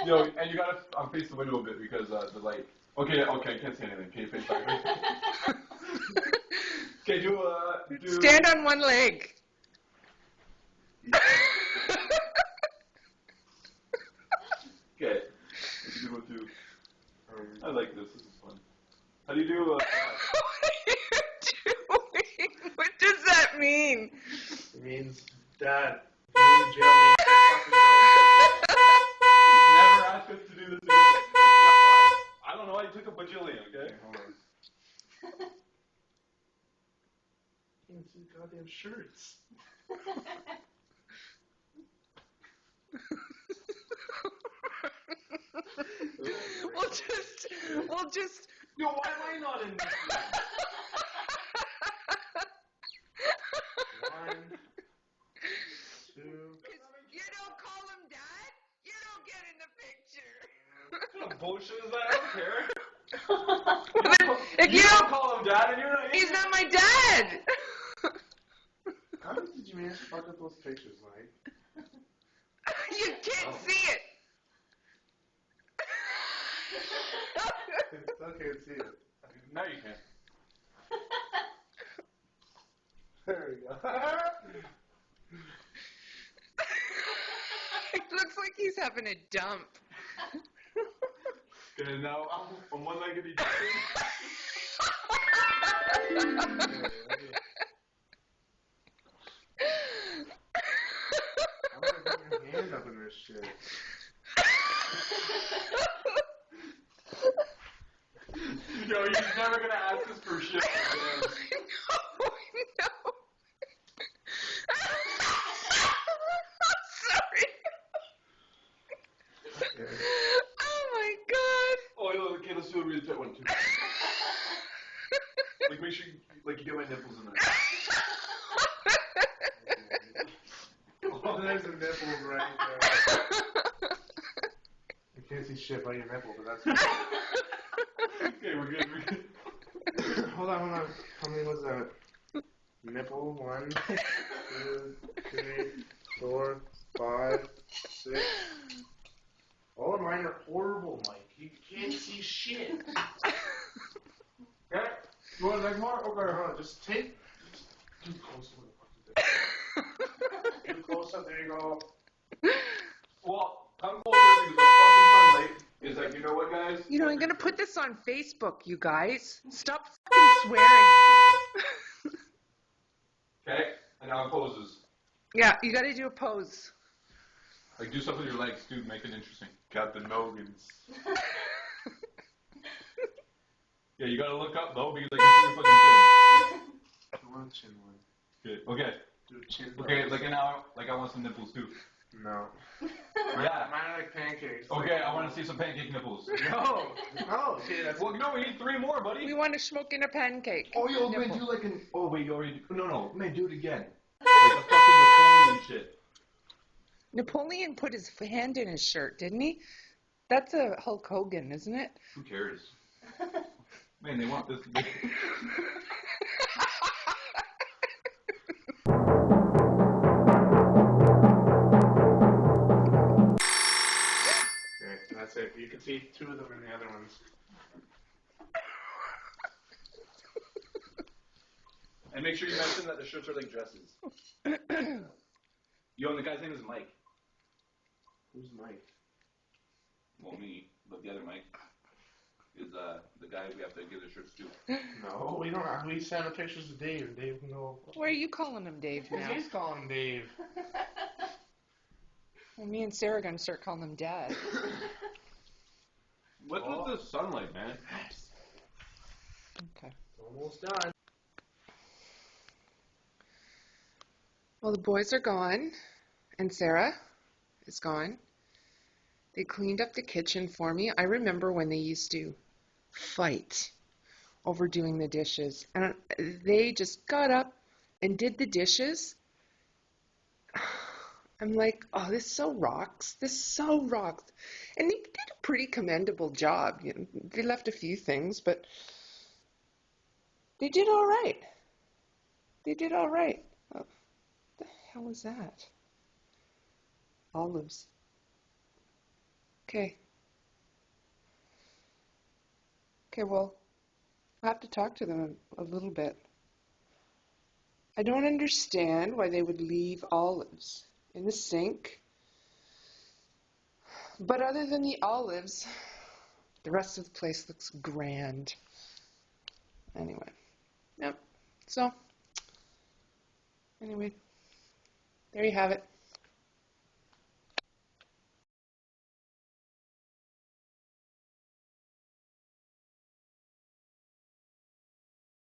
Yo, and you gotta face the window a bit because the light. Okay, I can't say anything. Okay, face back. Okay, do. Stand on one leg. Okay, that's a good one too. I like this. This is fun. How do you do? What are you doing? What does that mean? It means, Dad, you in jail means fuck Never ask us to do this again. I don't know. I took a bajillion. Okay. hold on. You can see goddamn shirts. We'll just. Yo, why am I not in this? One, two. You don't call him Dad? You don't get in the picture. What kind of bullshit is that? I don't care. If You don't call him Dad, and you're not. he's not my dad. How did you manage to fuck up those pictures, Mike? You can't see it. It's okay to see it. Now you can. There we go. It looks like he's having a dump. Okay, now on one leg of each. I'm gonna put your hand up in this shit. Yo, he's never gonna ask us for shit. No. I'm sorry. Okay. Oh my God. Oh, okay, let's do a really tight one too. Like, make sure you get my nipples in there. Oh, there's the nipples right there. You can't see shit by your nipple, but that's good. Okay, we're good. Hold on. How many was that? Nipple, 1, 2, 3, 4, 5, 6. All of mine are horrible, Mike. You can't see shit. Okay? You want to make more? Okay, hold on. Just take. Too close. Too close up. There you go. Well, come closer because the fucking sunlight is like, you know what, guys? You know, I'm gonna put this on Facebook, you guys. Stop fucking swearing. Okay, and now poses. Yeah, you gotta do a pose. Like, do something with your legs, dude. Make it interesting. Captain Nogans. Yeah, you gotta look up though because I can see your fucking chin. I want chin one. Good. Okay. Do a chin. Okay. Like now, I want some nipples too. No. Yeah. Mine are like pancakes. Okay, I want to see some pancake nipples. No. See, that's. Well, no, we need 3 more, buddy. We want to smoke in a pancake. Oh, yo, man, Nipple. do like an. Oh, wait, you already. No, man, do it again. Like a fucking Napoleon shit. Napoleon put his hand in his shirt, didn't he? That's a Hulk Hogan, isn't it? Who cares? Man, they want this. Okay, that's it. You can see 2 of them in the other ones. And make sure you mention that the shirts are like dresses. Yo, and the guy's name is Mike. Who's Mike? Well, me, but the other Mike is the guy we have to give the shirts to. No, we don't. We send the pictures to Dave, and Dave can go. Why are you calling him Dave now? He's calling him Dave. Well, me and Sarah are gonna start calling him Dad. What's with the sunlight, man? Okay. Almost done. Well, the boys are gone, and Sarah is gone. They cleaned up the kitchen for me. I remember when they used to fight over doing the dishes, and they just got up and did the dishes. I'm like, oh, this so rocks. This so rocks. And they did a pretty commendable job. You know, they left a few things, but they did all right. They did all right. What the hell is that? Olives. Okay. Okay, well, I'll have to talk to them a little bit. I don't understand why they would leave olives in the sink. But other than the olives, the rest of the place looks grand. Anyway. Yep. So, anyway, there you have it.